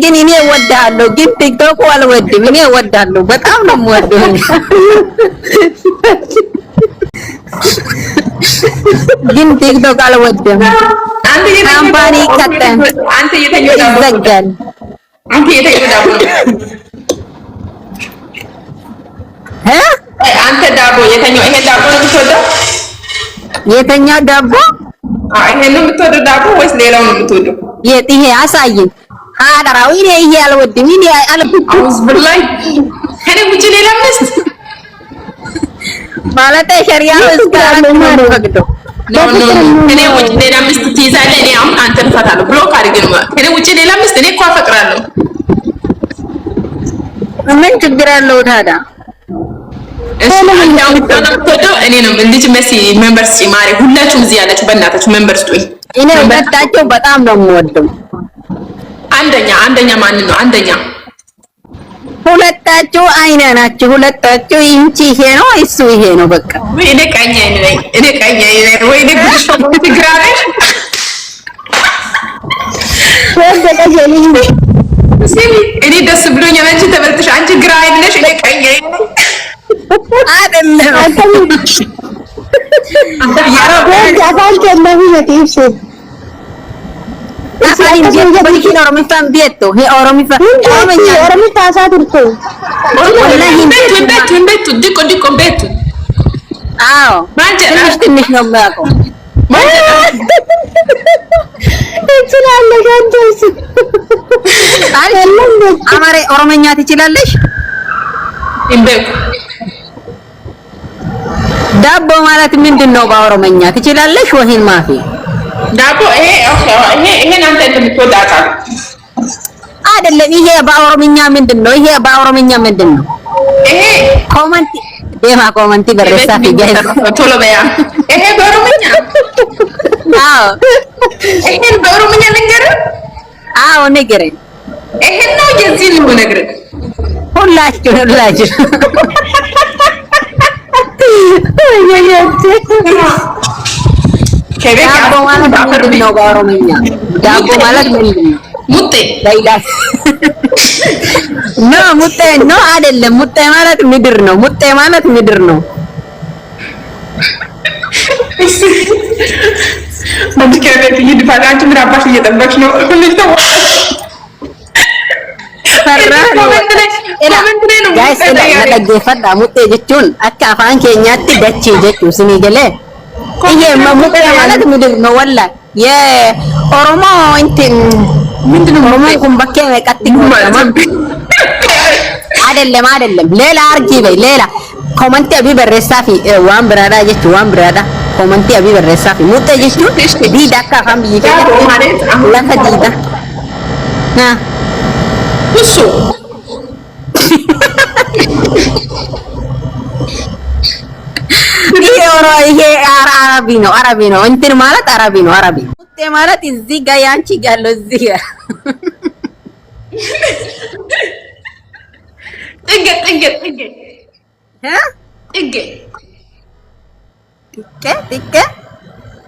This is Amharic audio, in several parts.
ግን እኔ እወድሃለሁ ግን ቲክቶክ አልወድም እኔ እወድሃለሁ በጣም ነው የምወደው ግን ቲክቶክ አልወድም ካምፓኒ ከተን አንተ የተኛው ዘጋን አንተ የተኛው አንተ ዳቦ የተኛው ይሄ ዳቦ ነው የምትወደው? የተኛው ዳቦ ይሄ ነው የምትወደው ዳቦ ወይስ ሌላው ነው የምትወደው? ይሄ አሳይኝ አዳራው ይሄ አልወድም ይሄ አልወድም አውዝ ብላይ ከኔ ውጪ ሌላ ምስት ማለት ሸሪዓው እስካሁን ነው ፈቅደው ነው ከኔ ውጪ ሌላ ምስት ትይዛለህ እኔ አሁን አንተን ፈታለሁ ብሎክ አድርጌ ነው ከኔ ውጪ ሌላ ምስት እኔ እኮ አፈቅራለሁ ምን ችግር አለው ታዲያ እኔ ነው ልጅ መሲ ሜምበርስ ማሪ ሁላችሁም እዚህ ያላችሁ በእናታችሁ ሜምበርስ ጡኝ እኔ ሁለታቸው በጣም ነው የምወደው አንደኛ ማን ነው አንደኛ ሁለታቸው አይነ ናቸው ሁለታቸው እንቺ ይሄ ነው እሱ ይሄ ነው በቃ እኔ ቀኛ ነኝ ወይ ግሽ ትግራለሽ እኔ ደስ ብሎኛል አንቺ ተበልተሽ አንቺ ግራ አይደለሽ እኔ ቀኛ አይደለም ትንሽ ነው የሚያውቀው አማሬ ኦሮሞኛ ትችላለሽ? ዳቦ ማለት ምንድነው በኦሮሞኛ ትችላለሽ ወይን ማፊ? ዳቦ ይሄን አንተ እንደምትወዳታ አይደለም ይሄ በኦሮሞኛ ምንድነው? ይሄ በኦሮሞኛ ምንድነው? ይሄ ኮመንት ደማ ኮመንት በረሳ ፍጋይ ቶሎ በያ ይሄ በኦሮሞኛ አዎ ይሄን በኦሮሞኛ ነገር አዎ ነገር ይሄን ነው የዚህ ነው ነገር ሁላችሁ ዳቦ ማለት ምንድን ነው በኦሮምኛ? ዳቦ ማለት ምንድን ነው? ሙጤ ዳይዳስ ነው ሙጤ ነው አይደለም። ሙጤ ማለት ምድር ነው። ሙጤ ማለት ምድር ነው። ማንቲካበት ይድፋል። አንቺ ምን አባሽ እየጠበቅሽ ነው? ሁሉም ተው ሙጤ jechuun akka afaan keenyaatti dachee jechuu isinii galee ይሄ ሙጤ ማለት ምድር ነው ወላ የኦሮሞ እንትን ምንድነው ኦሮሞ ኩምባኬ ቀጥ አይደለም ሌላ አርጊ በይ ሌላ ኮመንት አቢ በረሳፊ ዋን ብራዳ jechu ዋን ብራዳ ኮመንት አቢ በረሳፊ ሙጤ jechuun ዲዳ akka afaan biyyi keenyaatti lafa diida እሱ ይሄ አረቢ ነው እንትን ማለት አረቢ ነው አረቢ ሙጤ ማለት እዚህ ጋር ያንቺ ጋር እዚህ ጋር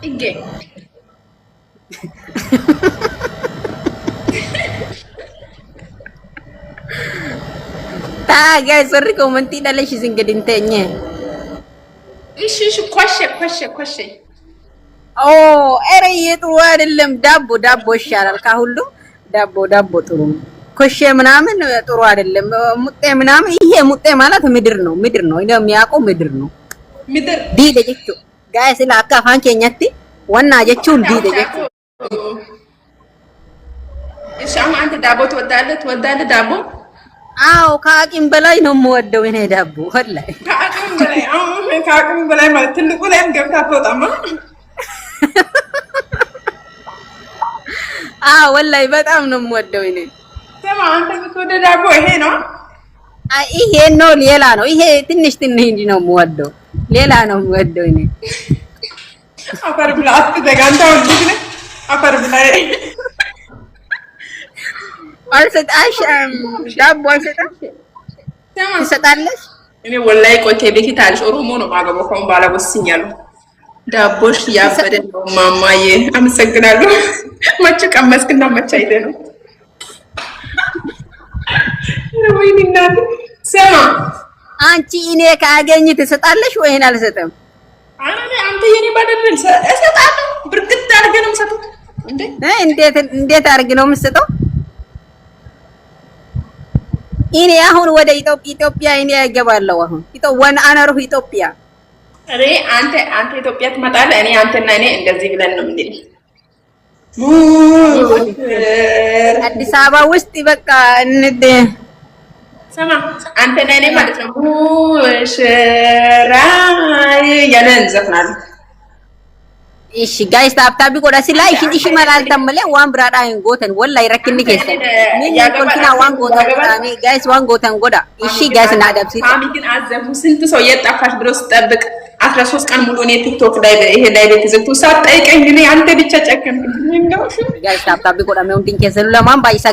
ጥጌ guys warri commenti dalee isin gadi hin teenye እሺ ኮሼ ጥሩ አይደለም ዳቦ ይሻላል ከሁሉም ዳቦ ጥሩ ነው ኮሼ ምናምን ጥሩ አይደለም ሙጤ ምናምን ይሄ ሙጤ ማለት ምድር ነው እንደው የሚያውቀው ምድር ነው ዲደ ጀቹ ጋይስ ላካ አፋን ኬኛቲ ወና ጀቹን ዲደ ጀቹ እሺ አሁን አንተ ዳቦ ትወዳለህ ዳቦ አዎ ከአቅም በላይ ነው የምወደው እኔ ዳቦ ወላሂ ከአቅም በላይ ማለት ትልቁ ላይም ገብታ አትወጣም ወላሂ በጣም ነው የምወደው እኔ ሰማ አንተ የምትወደው ዳቦ ይሄ ነው ይሄ ነው ሌላ ነው ይሄ ትንሽ እንጂ ነው የምወደው ሌላ ነው የምወደው እኔ አፈር ብላ አትዘጋንታ ወዲህ ነው አፈር ብላ አልሰጣሽ ዳቦ አልሰጣሽ ትሰጣለሽ እኔ ወላሂ ቆቴ ቤት ታልሽ ኦሮሞ ነው ማገባው ከሆነ ባላ ወስኛለሁ ዳቦሽ ያበደ ነው ማማዬ አመሰግናለሁ መቼ ቀመስክና መቼ አይደ ነው ወይኔ እናት ስማ አንቺ እኔ ካገኝ ትሰጣለሽ ወይ እኔ አልሰጥም? አንተ የኔ ባደረል እሰጣለሁ። ብርግት አድርገህ ነው የምሰጠው እንዴ? እንዴት አድርግ ነው የምሰጠው? እኔ አሁን ወደ ኢትዮጵያ እኔ እገባለሁ። አሁን ወን አነሩ ኢትዮጵያ አሬ አንተ ኢትዮጵያ ትመጣለህ። እኔ አንተና እኔ እንደዚህ ብለን ነው እንዴ አዲስ አበባ ውስጥ በቃ እንደ ሰማ አንተና እኔ ማለት ነው ሙሽራይ ያለን ዘፍናለን። እሺ ጋይስ ታብታቢ ቆዳ ሲላይ እሺ ማላል ተመለ ዋን ብራዳ ጎተን ወላይ ረክኒ ከሰ ምን ኮንቲና ዋን ጎተን ጋይስ ዋን ጎተን ጎዳ እሺ ጋይስ እናዳብሲ አሚትን አዘሙ ስንት ሰው የጣፋሽ ብሎ ሲጠብቅ 13 ቀን ሙሉ እኔ ቲክቶክ ላይ ይሄ ላይ ቤት ዝግቱ ሳትጠይቀኝ እኔ አንተ ብቻ ጨከንኩ። ጋይስ ታብታቢ ቆዳ ነው እንድንከሰሉ ለማን ባይሳ